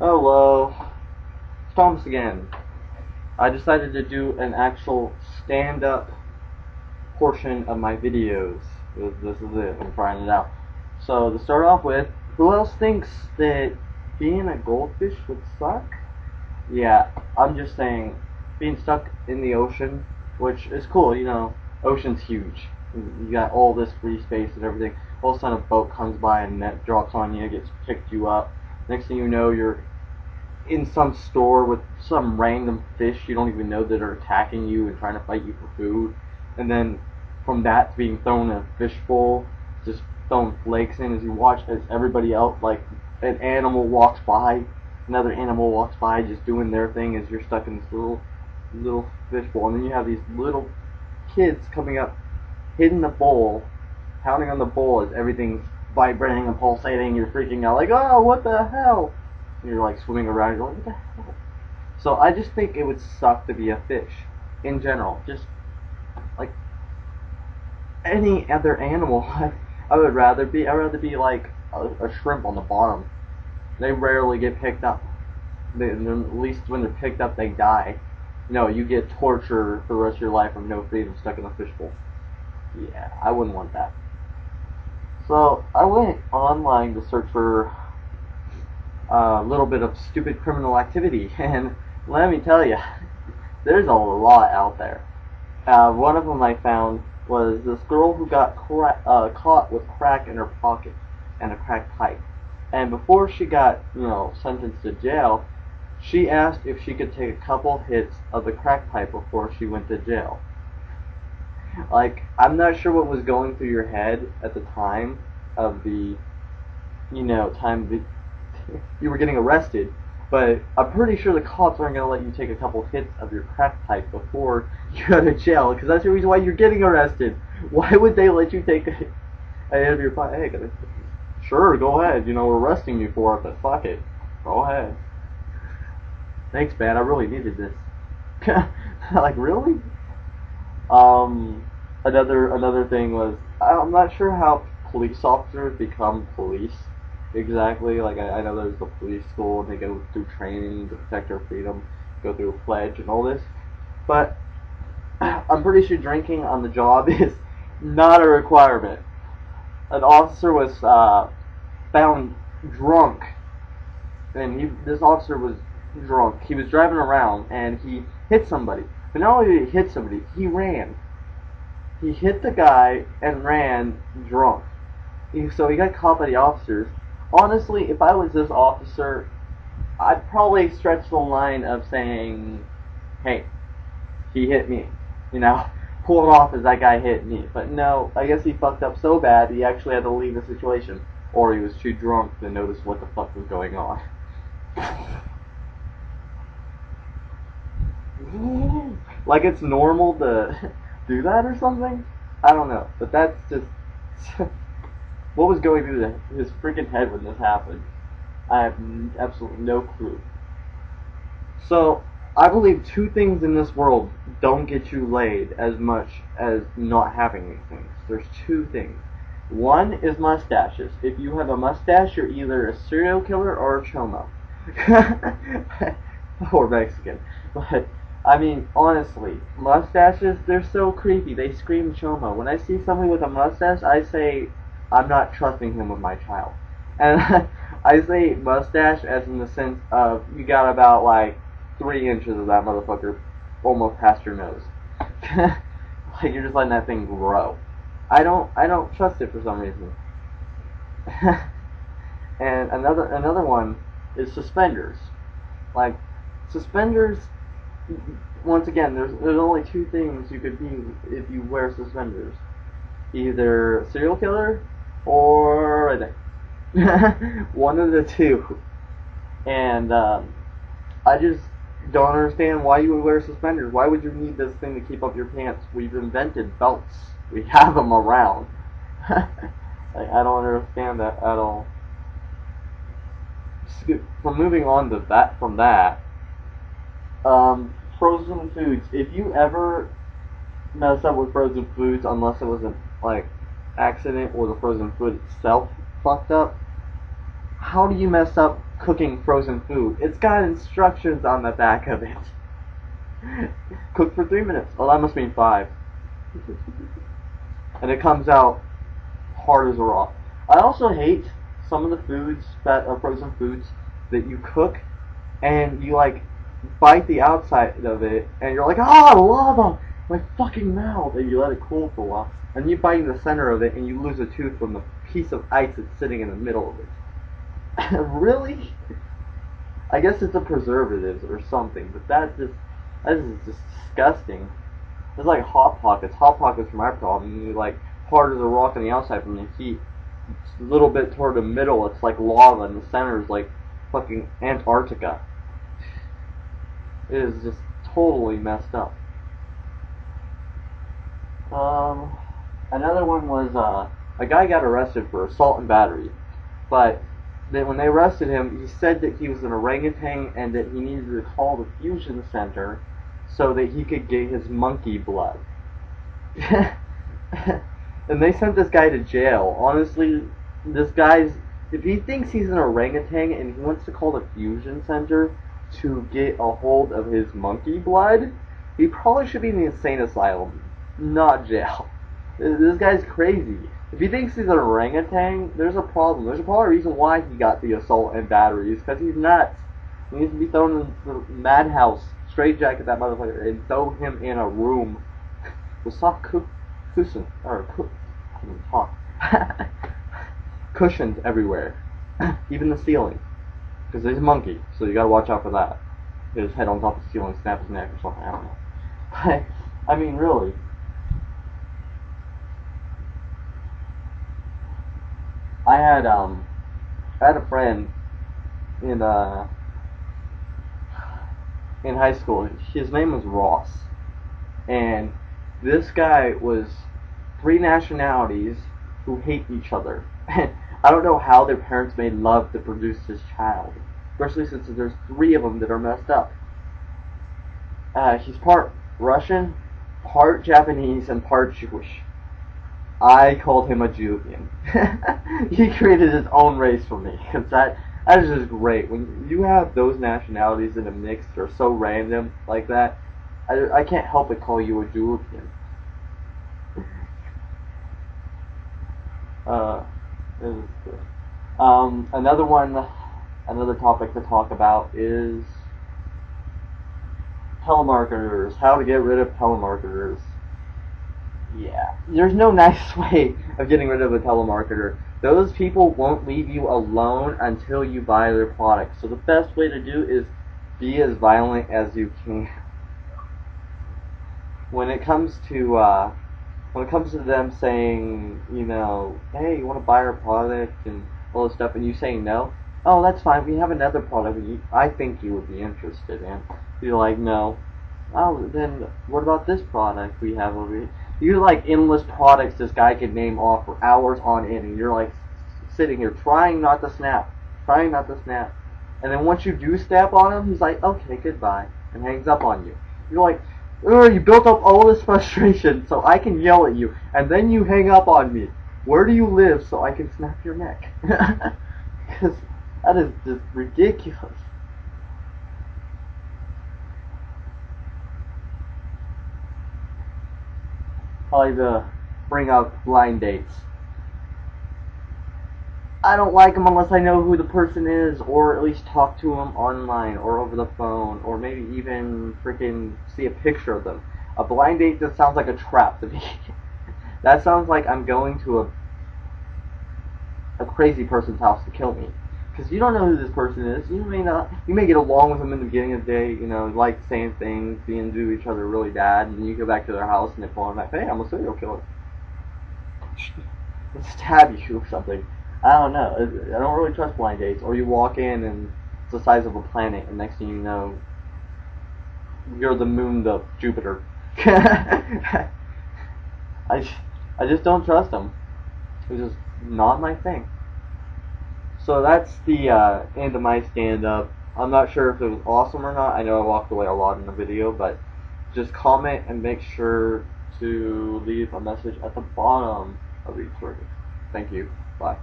Hello, it's Thomas again. I decided to do an actual stand-up portion of my videos. This is it. I'm trying it out. So to start off with, who else thinks that being a goldfish would suck? Yeah, I'm just saying, being stuck in the ocean, which is cool, ocean's huge. You got all this free space and everything. All of a sudden a boat comes by and net drops on you, gets picked you up. Next thing you know, you're in some store with some random fish you don't even know that are attacking you and trying to fight you for food. And then from that to being thrown in a fishbowl, just throwing flakes in as you watch as everybody else, like an animal walks by, another animal walks by just doing their thing as you're stuck in this little fishbowl. And then you have these little kids coming up, hitting the bowl, pounding on the bowl as everything's vibrating and pulsating. You're freaking out like, oh, what the hell? And you're like swimming around. You're like, what the hell? So I just think it would suck to be a fish in general. Just like any other animal, I would rather be. I'd rather be like a shrimp on the bottom. They rarely get picked up. At least when they're picked up, they die. No, you get torture for the rest of your life with no freedom, stuck in a fishbowl. Yeah, I wouldn't want that. So I went online to search for a little bit of stupid criminal activity, and let me tell you, there's a lot out there. One of them I found was this girl who got caught with crack in her pocket and a crack pipe. And before she got, sentenced to jail, she asked if she could take a couple hits of the crack pipe before she went to jail. Like, I'm not sure what was going through your head at the time of the, time that you were getting arrested, but I'm pretty sure the cops aren't going to let you take a couple hits of your crack pipe before you go to jail, because that's the reason why you're getting arrested. Why would they let you take a hit of your pipe? Hey, sure, go ahead. We're arresting you for it, but fuck it. Go ahead. Thanks, man. I really needed this. Like, really? Another thing was, I'm not sure how police officers become police exactly. Like, I know there's the police school and they go through training to protect their freedom, go through a pledge and all this, but I'm pretty sure drinking on the job is not a requirement. An officer was found drunk, and this officer was drunk. He was driving around and he hit somebody. But not only did he hit somebody, he ran. He hit the guy and ran drunk. So he got caught by the officers. Honestly, if I was this officer, I'd probably stretch the line of saying, hey, he hit me. Pull it off as that guy hit me. But no, I guess he fucked up so bad he actually had to leave the situation. Or he was too drunk to notice what the fuck was going on. Like it's normal to do that or something? I don't know. But that's just what was going through his freaking head when this happened. I have absolutely no clue. So, I believe two things in this world don't get you laid as much as not having these things. There's two things. One is mustaches. If you have a mustache, you're either a serial killer or a chomo. Or Mexican. But, I mean, honestly, mustaches, they're so creepy. They scream chomo. When I see somebody with a mustache, I say, I'm not trusting him with my child. And I say mustache as in the sense of you got about like 3 inches of that motherfucker almost past your nose. Like you're just letting that thing grow. I don't trust it for some reason. And another one is suspenders. Like suspenders. Once again, there's only two things you could be if you wear suspenders. Either a serial killer or a one of the two. And I just don't understand why you would wear suspenders. Why would you need this thing to keep up your pants? We've invented belts. We have them around. Like, I don't understand that at all. From moving on to that, from that, frozen foods. If you ever mess up with frozen foods, unless it was an like accident or the frozen food itself fucked up, how do you mess up cooking frozen food. It's got instructions on the back of it. Cook for 3 minutes. Oh, that must mean 5. And it comes out hard as a rock. I also hate some of the foods that are frozen foods that you cook and you like bite the outside of it and you're like, ah, lava, my fucking mouth, and you let it cool for a while, and you bite in the center of it and you lose a tooth from the piece of ice that's sitting in the middle of it. Really? I guess it's a preservative or something, but that is just disgusting. It's like Hot Pockets. Hot Pockets are my problem. You like hard as a rock on the outside from the heat. It's a little bit toward the middle, it's like lava, and the center is like fucking Antarctica. It is just totally messed up. Another one was a guy got arrested for assault and battery, but then when they arrested him, he said that he was an orangutan and that he needed to call the fusion center so that he could get his monkey blood. And they sent this guy to jail. Honestly, this guy's, if he thinks he's an orangutan and he wants to call the fusion center to get a hold of his monkey blood, he probably should be in the insane asylum, not jail. This guy's crazy. If he thinks he's an orangutan, there's a problem. There's probably a reason why he got the assault and batteries, because he's nuts. He needs to be thrown in the madhouse, straitjacket that motherfucker, and throw him in a room with soft cushions, or I can't even talk. Cushions everywhere, even the ceiling, because he's a monkey, so you gotta watch out for that. His head on top of the ceiling, snap his neck or something. I don't know. But I mean, really. I had a friend in high school. His name was Ross, and this guy was 3 nationalities who hate each other. I don't know how their parents made love to produce this child, especially since there's 3 of them that are messed up. He's part Russian, part Japanese, and part Jewish. I called him a Julian. He created his own race for me, because that is just great. When you have those nationalities in a mix that are so random like that, I can't help but call you a Julian. Another topic to talk about is telemarketers. How to get rid of telemarketers. Yeah, there's no nice way of getting rid of a telemarketer. Those people won't leave you alone until you buy their product. So the best way to do is be as violent as you can. When it comes to them saying, you know, hey, you want to buy our product and all this stuff, and you say no, oh, that's fine. We have another product I think you would be interested in. You're like, no. Oh, then what about this product we have over here? You're like endless products this guy could name off for hours on end, and you're like sitting here trying not to snap. And then once you do snap on him, he's like, okay, goodbye, and hangs up on you. You're like, oh, you built up all this frustration so I can yell at you, and then you hang up on me. Where do you live so I can snap your neck? Because that is just ridiculous. Probably to bring up blind dates. I don't like them unless I know who the person is, or at least talk to them online, or over the phone, or maybe even freaking see a picture of them. A blind date just sounds like a trap to me. That sounds like I'm going to a crazy person's house to kill me. Because you don't know who this person is. You may get along with them in the beginning of the day, you know, like saying things, being to each other really bad, and then you go back to their house and they pull them back, hey, I'm a serial killer. Stab you or something. I don't know. I don't really trust blind dates. Or you walk in and it's the size of a planet, and next thing you know, you're the moon to Jupiter. I just don't trust them. It's just not my thing. So that's the end of my stand-up. I'm not sure if it was awesome or not. I know I walked away a lot in the video, but just comment and make sure to leave a message at the bottom of each video. Thank you. Bye.